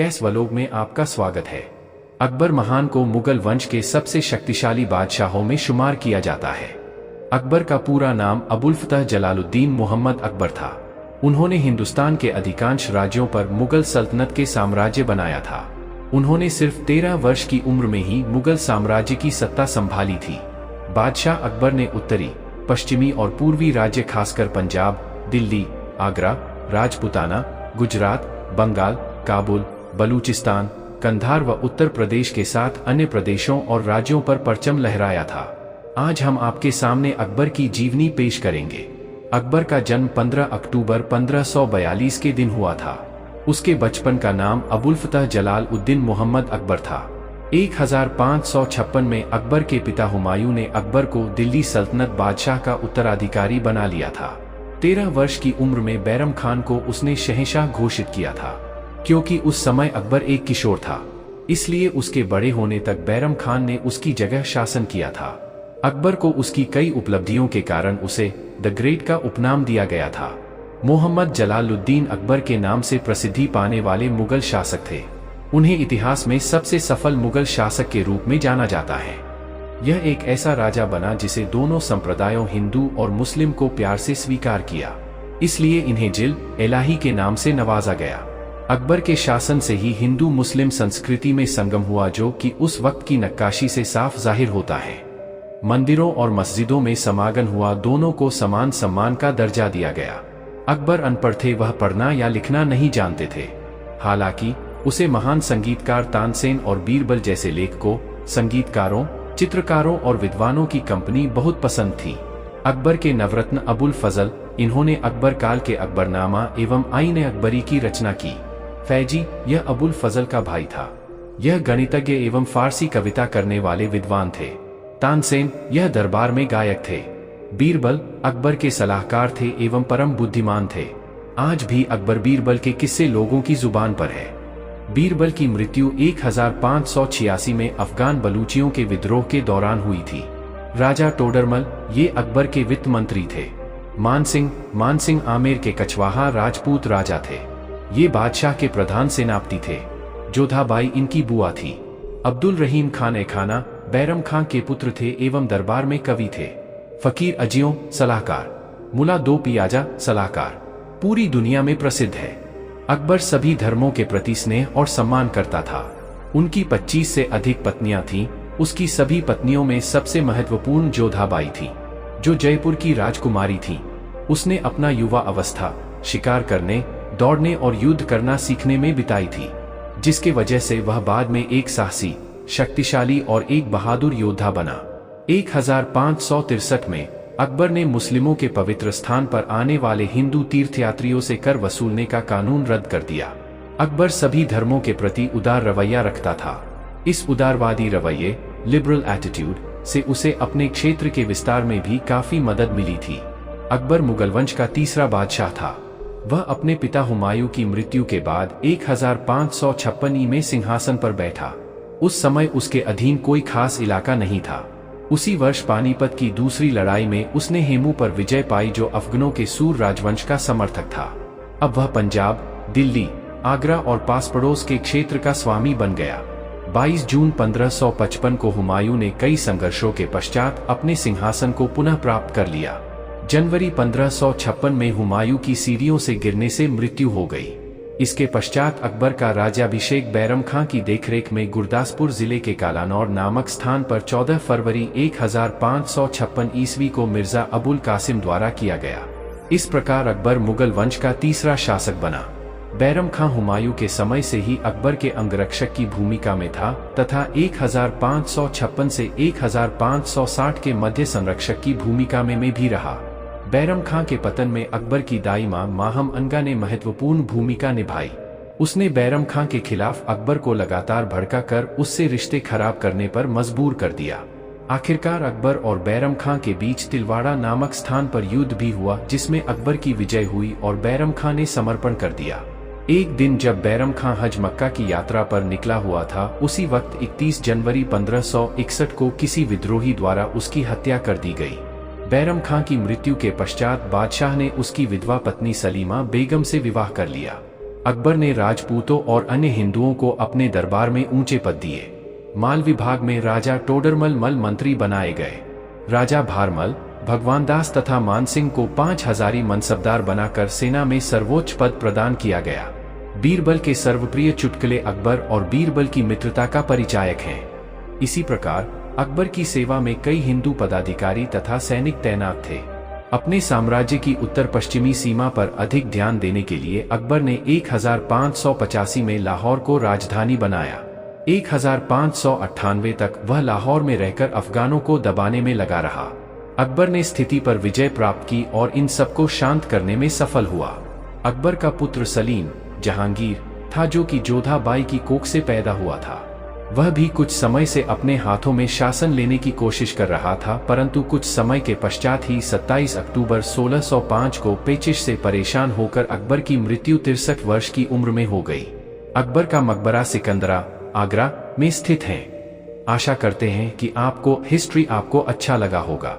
कैस vlog में आपका स्वागत है। अकबर महान को मुगल वंश के सबसे शक्तिशाली बादशाहों में शुमार किया जाता है। अकबर का पूरा नाम अबुल-फतह जलालुद्दीन मोहम्मद अकबर था। उन्होंने हिंदुस्तान के अधिकांश राज्यों पर मुगल सल्तनत के साम्राज्य बनाया था। उन्होंने सिर्फ 13 वर्ष की उम्र में ही मुगल साम्राज्य की सत्ता संभाली थी। बादशाह अकबर ने उत्तरी, पश्चिमी और पूर्वी राज्य खासकर पंजाब, दिल्ली, आगरा, राजपुताना, गुजरात, बंगाल, काबुल, बलूचिस्तान, कंधार व उत्तर प्रदेश के साथ अन्य प्रदेशों और राज्यों पर परचम लहराया था। आज हम आपके सामने अकबर की जीवनी पेश करेंगे। अकबर का जन्म 15 अक्टूबर 1542 के दिन हुआ था। उसके बचपन का नाम अबुल-फतह जलाल-उद-दीन मोहम्मद अकबर था। 1556 में अकबर के पिता हुमायूं ने अकबर को दिल्ली सल्तनत बादशाह का उत्तराधिकारी बना लिया था। 13 वर्ष की उम्र में बैरम खान को उसने शहंशाह घोषित किया था। क्योंकि उस समय अकबर एक किशोर था, इसलिए उसके बड़े होने तक बैरम खान ने उसकी जगह शासन किया था। अकबर को उसकी कई उपलब्धियों के कारण उसे द ग्रेट का उपनाम दिया गया था। मोहम्मद जलालुद्दीन अकबर के नाम से प्रसिद्धि पाने वाले मुगल शासक थे। उन्हें इतिहास में सबसे सफल मुगल शासक के रूप में जाना जाता है। यह एक ऐसा राजा बना जिसे दोनों संप्रदायों हिंदू और मुस्लिम को प्यार से स्वीकार किया, इसलिए इन्हें जिल इलाही के नाम से नवाजा गया। अकबर के शासन से ही हिंदू मुस्लिम संस्कृति में संगम हुआ, जो कि उस वक्त की नक्काशी से साफ जाहिर होता है। मंदिरों और मस्जिदों में समागम हुआ, दोनों को समान सम्मान का दर्जा दिया गया। अकबर अनपढ़ थे, वह पढ़ना या लिखना नहीं जानते थे। हालांकि उसे महान संगीतकार तानसेन और बीरबल जैसे लेखकों, संगीतकारों, चित्रकारों और विद्वानों की कंपनी बहुत पसंद थी। अकबर के नवरत्न अबुल फजल, इन्होंने अकबर काल के अकबरनामा एवं आईन अकबरी की रचना की। फैजी, यह अबुल फजल का भाई था। यह गणितज्ञ एवं फारसी कविता करने वाले विद्वान थे। तानसेन, यह दरबार में गायक थे। बीरबल अकबर के सलाहकार थे एवं परम बुद्धिमान थे। आज भी अकबर बीरबल के किस्से लोगों की जुबान पर है। बीरबल की मृत्यु 1586 में अफगान बलूचियों के विद्रोह के दौरान हुई थी। राजा टोडरमल, ये अकबर के वित्त मंत्री थे। मानसिंह आमेर के कछवाहा राजपूत राजा थे। ये बादशाह के प्रधान सेनापति थे। जोधाबाई इनकी बुआ थी। अब्दुल रहीम खान ए खाना बैरम खां के पुत्र थे एवं दरबार में कवि थे। फकीर अजियों सलाहकार, मुला दो पियाजा सलाहकार, पूरी दुनिया में प्रसिद्ध है। अकबर सभी धर्मों के प्रति स्नेह और सम्मान करता था। उनकी 25 से अधिक पत्नियां थीं। उसकी सभी पत्नियों में सबसे महत्वपूर्ण जोधाबाई थी, जो जयपुर की राजकुमारी थी। उसने अपना युवा अवस्था शिकार करने, दौड़ने और युद्ध करना सीखने में बिताई थी, जिसके वजह से वह बाद में एक साहसी, शक्तिशाली और एक बहादुर योद्धा बना। 1563 में अकबर ने मुस्लिमों के पवित्र स्थान पर आने वाले हिंदू तीर्थयात्रियों से कर वसूलने का कानून रद्द कर दिया। अकबर सभी धर्मों के प्रति उदार रवैया रखता था। इस उदारवादी रवैये, लिबरल एटीट्यूड, से उसे अपने क्षेत्र के विस्तार में भी काफी मदद मिली थी। अकबर मुगल वंश का तीसरा बादशाह था। वह अपने पिता हुमायूं की मृत्यु के बाद 1556 में सिंहासन पर बैठा। उस समय उसके अधीन कोई खास इलाका नहीं था। उसी वर्ष पानीपत की दूसरी लड़ाई में उसने हेमू पर विजय पाई, जो अफगानों के सूर राजवंश का समर्थक था। अब वह पंजाब, दिल्ली, आगरा और पास पड़ोस के क्षेत्र का स्वामी बन गया। 22 जून 1555 को हुमायूं ने कई संघर्षों के पश्चात अपने सिंहासन को पुनः प्राप्त कर लिया। जनवरी 1556 में हुमायूं की सीढ़ियों से गिरने से मृत्यु हो गई। इसके पश्चात अकबर का राज्याभिषेक बैरम खां की देखरेख में गुरदासपुर जिले के कालानौर नामक स्थान पर 14 फरवरी 1556 ईस्वी को मिर्जा अबुल कासिम द्वारा किया गया। इस प्रकार अकबर मुगल वंश का तीसरा शासक बना। बैरम खां हुमायूं के समय से ही अकबर के अंगरक्षक की भूमिका में था तथा 1556 से 1560 के मध्य संरक्षक की भूमिका में भी रहा। बैरम खां के पतन में अकबर की दाई मां माहम अनगा ने महत्वपूर्ण भूमिका निभाई। उसने बैरम खां के खिलाफ अकबर को लगातार भड़का कर उससे रिश्ते खराब करने पर मजबूर कर दिया। आखिरकार अकबर और बैरम खां के बीच तिलवाड़ा नामक स्थान पर युद्ध भी हुआ, जिसमें अकबर की विजय हुई और बैरम खां ने समर्पण कर दिया। एक दिन जब बैरम खां हज मक्का की यात्रा पर निकला हुआ था, उसी वक्त 31 जनवरी 1561 को किसी विद्रोही द्वारा उसकी हत्या कर दी गई। बैरम खां की मृत्यु के पश्चात बादशाह ने उसकी विधवा पत्नी सलीमा बेगम से विवाह कर लिया। अकबर ने राजपूतों और अन्य हिंदुओं को अपने दरबार में ऊंचे पद दिए। माल विभाग में राजा टोडरमल मल मंत्री बनाए गए। राजा भारमल, भगवानदास तथा मानसिंह को 5000 मनसबदार बनाकर सेना में सर्वोच्च पद प्रदान किया गया। बीरबल के सर्वप्रिय चुटकुले अकबर और बीरबल की मित्रता का परिचायक हैं। इसी प्रकार अकबर की सेवा में कई हिंदू पदाधिकारी तथा सैनिक तैनात थे। अपने साम्राज्य की उत्तर पश्चिमी सीमा पर अधिक ध्यान देने के लिए अकबर ने 1585 में लाहौर को राजधानी बनाया। 1598 तक वह लाहौर में रहकर अफगानों को दबाने में लगा रहा। अकबर ने स्थिति पर विजय प्राप्त की और इन सबको शांत करने में सफल हुआ। अकबर का पुत्र सलीम जहांगीर था, जो कि जोधा बाई की कोख से पैदा हुआ था। वह भी कुछ समय से अपने हाथों में शासन लेने की कोशिश कर रहा था, परंतु कुछ समय के पश्चात ही 27 अक्टूबर 1605 को पेचिश से परेशान होकर अकबर की मृत्यु 63 वर्ष की उम्र में हो गई। अकबर का मकबरा सिकंदरा, आगरा में स्थित है। आशा करते हैं कि आपको हिस्ट्री अच्छा लगा होगा।